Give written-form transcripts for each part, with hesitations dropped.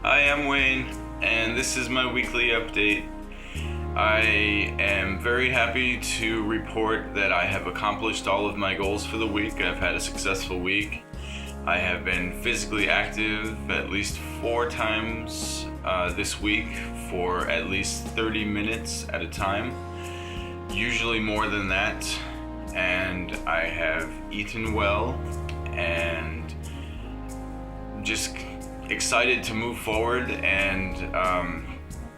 Hi, I'm Wayne, and this is my weekly update. I am very happy to report that I have accomplished all of my goals for the week. I've had a successful week. I have been physically active at least 4 times this week for at least 30 minutes at a time, usually more than that, and I have eaten well and just excited to move forward and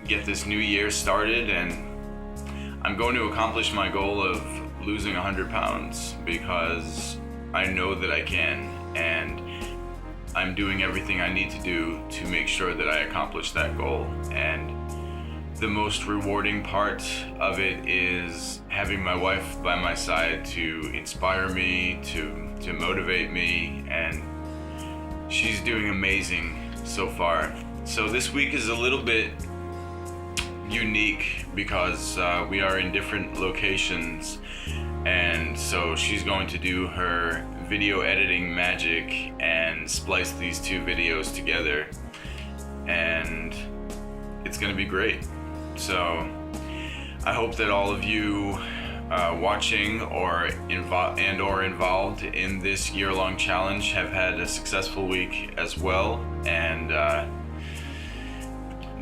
get this new year started. And I'm going to accomplish my goal of losing 100 pounds because I know that I can, and I'm doing everything I need to do to make sure that I accomplish that goal. And the most rewarding part of it is having my wife by my side to inspire me, to motivate me, and she's doing amazing so far. So this week is a little bit unique because we are in different locations, and so she's going to do her video editing magic and splice these 2 videos together, and it's going to be great. So I hope that all of you watching or involved in this year-long challenge have had a successful week as well. And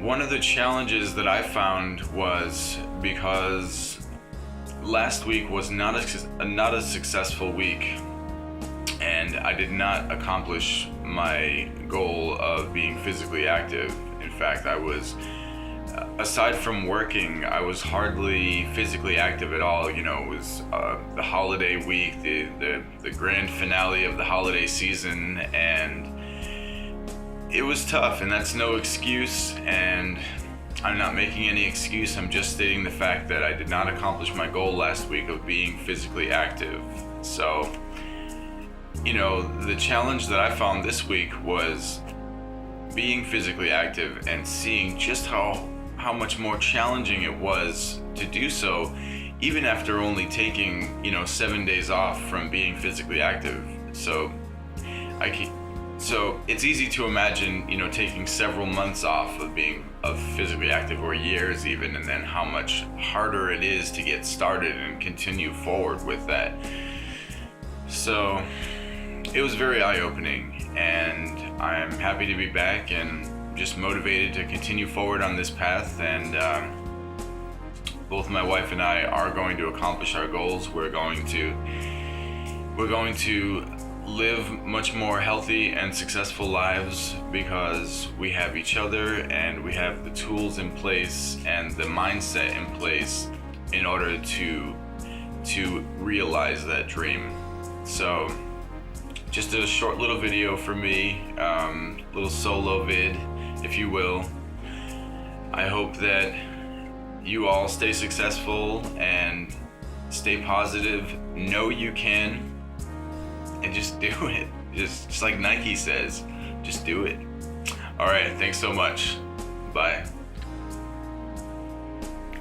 one of the challenges that I found was because last week was not a successful week, and I did not accomplish my goal of being physically active. In fact, aside from working, I was hardly physically active at all. You know, it was the holiday week, the grand finale of the holiday season, and it was tough, and that's no excuse, and I'm not making any excuse. I'm just stating the fact that I did not accomplish my goal last week of being physically active. So, you know, the challenge that I found this week was being physically active and seeing just how much more challenging it was to do so, even after only taking, 7 days off from being physically active. So it's easy to imagine, taking several months off of physically active, or years even, and then how much harder it is to get started and continue forward with that. So it was very eye-opening, and I'm happy to be back and just motivated to continue forward on this path. And both my wife and I are going to accomplish our goals. We're going to live much more healthy and successful lives because we have each other, and we have the tools in place and the mindset in place in order to realize that dream. So just a short little video for me, little solo vid, if you will. I hope that you all stay successful and stay positive. Know you can, and just do it. Just like Nike says, just do it. All right, thanks so much. Bye.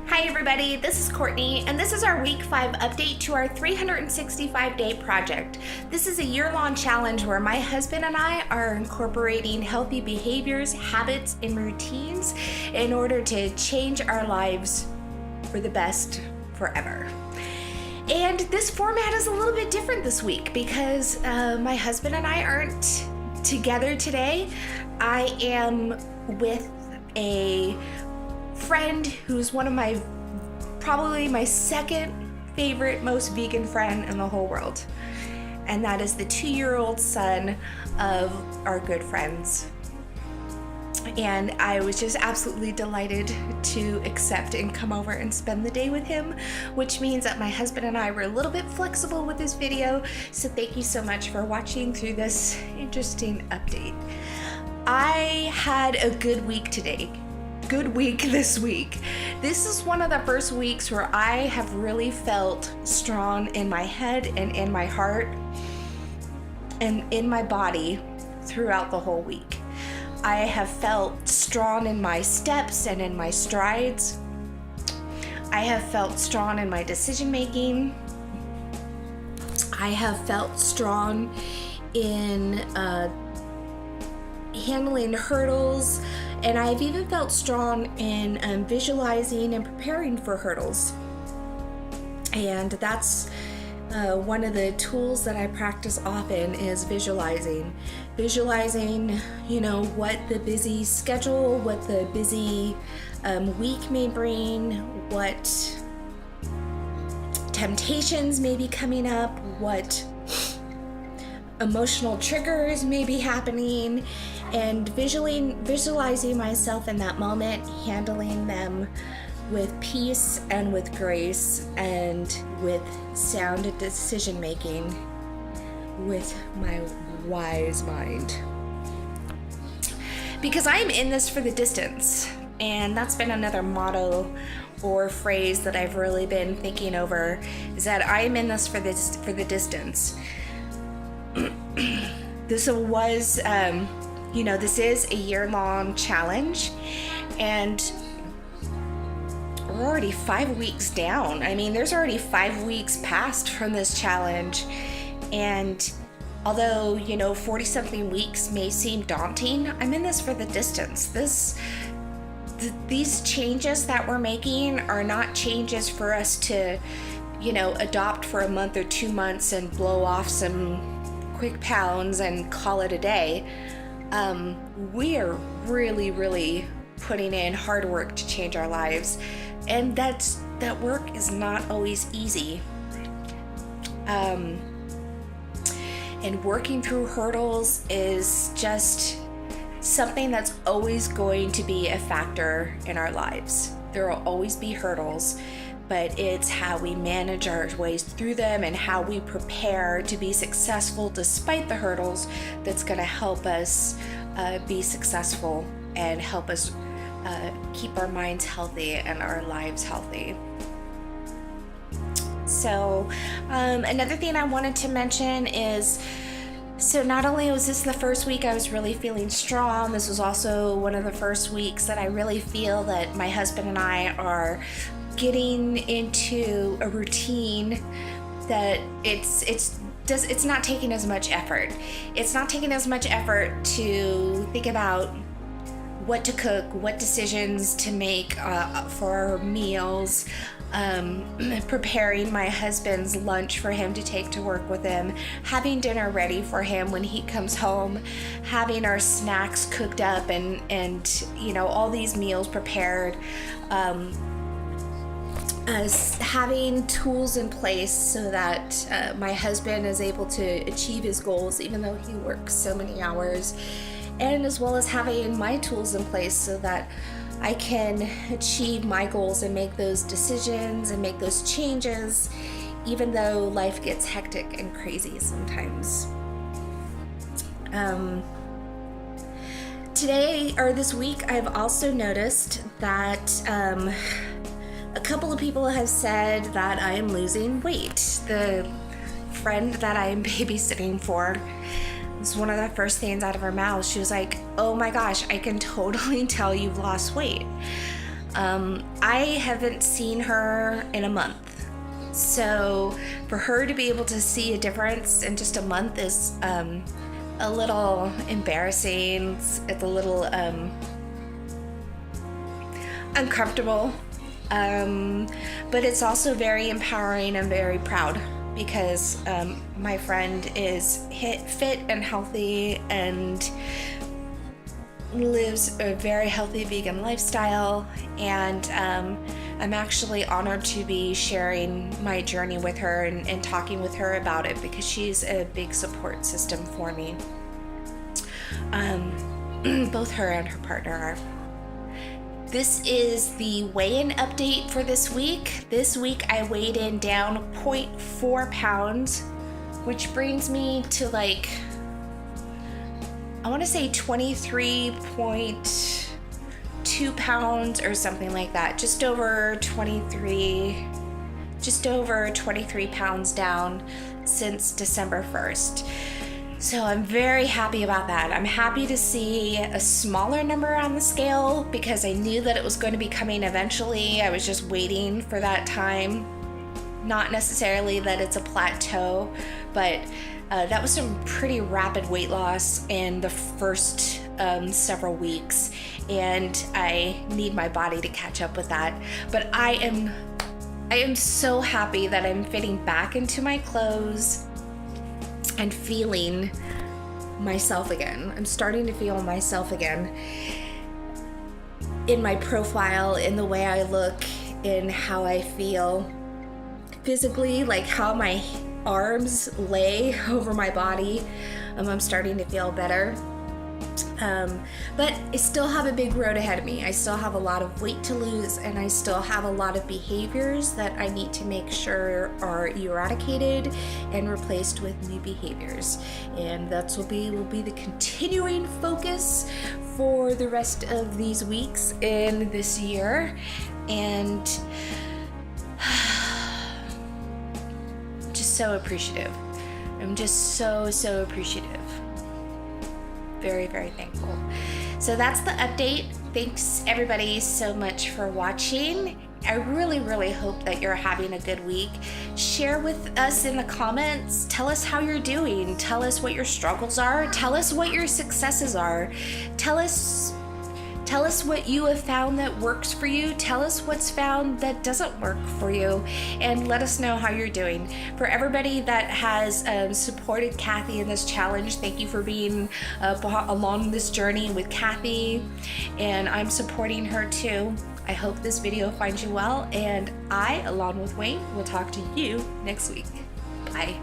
Hi everybody, this is Courtney, and this is our week 5 update to our 365-day project. This is a year-long challenge where my husband and I are incorporating healthy behaviors, habits, and routines in order to change our lives for the best forever. And this format is a little bit different this week because my husband and I aren't together today. I am with a friend who's probably my second favorite, most vegan friend in the whole world. And that is the 2-year-old son of our good friends. And I was just absolutely delighted to accept and come over and spend the day with him, which means that my husband and I were a little bit flexible with this video. So thank you so much for watching through this interesting update. I had a good week this week. This is one of the first weeks where I have really felt strong in my head and in my heart and in my body throughout the whole week. I have felt strong in my steps and in my strides. I have felt strong in my decision making. I have felt strong in handling hurdles And I've even felt strong in visualizing and preparing for hurdles. And that's one of the tools that I practice often is visualizing, what the busy schedule, what the busy week may bring, what temptations may be coming up, what emotional triggers may be happening, and visualizing myself in that moment, handling them with peace and with grace and with sound decision making with my wise mind. Because I'm in this for the distance, and that's been another motto or phrase that I've really been thinking over, is that I'm in this for the distance. This was, this is a year-long challenge, and we're already 5 weeks down. I mean, there's already 5 weeks passed from this challenge, and although 40-something weeks may seem daunting, I'm in this for the distance. These changes that we're making are not changes for us to adopt for a month or 2 months and blow off some quick pounds and call it a day. We are really, really putting in hard work to change our lives, and that work is not always easy. And working through hurdles is just something that's always going to be a factor in our lives. There will always be hurdles, but it's how we manage our ways through them and how we prepare to be successful despite the hurdles that's going to help us be successful and help us keep our minds healthy and our lives healthy. So another thing I wanted to mention is, so not only was this the first week I was really feeling strong, this was also one of the first weeks that I really feel that my husband and I are getting into a routine that it's not taking as much effort. It's not taking as much effort to think about what to cook, what decisions to make for our meals, preparing my husband's lunch for him to take to work with him, having dinner ready for him when he comes home, having our snacks cooked up and all these meals prepared, having tools in place so that my husband is able to achieve his goals even though he works so many hours, and as well as having my tools in place so that I can achieve my goals and make those decisions and make those changes, even though life gets hectic and crazy sometimes. This week, I've also noticed that a couple of people have said that I am losing weight. The friend that I am babysitting for, was one of the first things out of her mouth. She was like, "Oh my gosh, I can totally tell you've lost weight." I haven't seen her in a month. So for her to be able to see a difference in just a month is a little embarrassing. It's a little uncomfortable. But it's also very empowering and very proud, because my friend is fit and healthy and lives a very healthy vegan lifestyle, and I'm actually honored to be sharing my journey with her and talking with her about it, because she's a big support system for me. Both her and her partner are. This is the weigh-in update for this week. This week I weighed in down 0.4 pounds, which brings me to I want to say 23.2 pounds or something like that. Just over 23 pounds down since December 1st. So I'm very happy about that. I'm happy to see a smaller number on the scale, because I knew that it was going to be coming eventually. I was just waiting for that time. Not necessarily that it's a plateau, but that was some pretty rapid weight loss in the first several weeks, and I need my body to catch up with that. But I am so happy that I'm fitting back into my clothes and feeling myself again. I'm starting to feel myself again in my profile, in the way I look, in how I feel physically, like how my arms lay over my body. I'm starting to feel better. But I still have a big road ahead of me. I still have a lot of weight to lose, and I still have a lot of behaviors that I need to make sure are eradicated and replaced with new behaviors. And that's will be the continuing focus for the rest of these weeks in this year. And I'm just so appreciative. I'm just so appreciative. Very, very thankful. So that's the update. Thanks everybody so much for watching. I really hope that you're having a good week. Share with us in the comments. Tell us how you're doing. Tell us what your struggles are. Tell us what your successes are. Tell us what you have found that works for you. Tell us what's found that doesn't work for you, and let us know how you're doing. For everybody that has supported Cathy in this challenge, thank you for being along this journey with Cathy, and I'm supporting her too. I hope this video finds you well, and I, along with Wayne, will talk to you next week. Bye.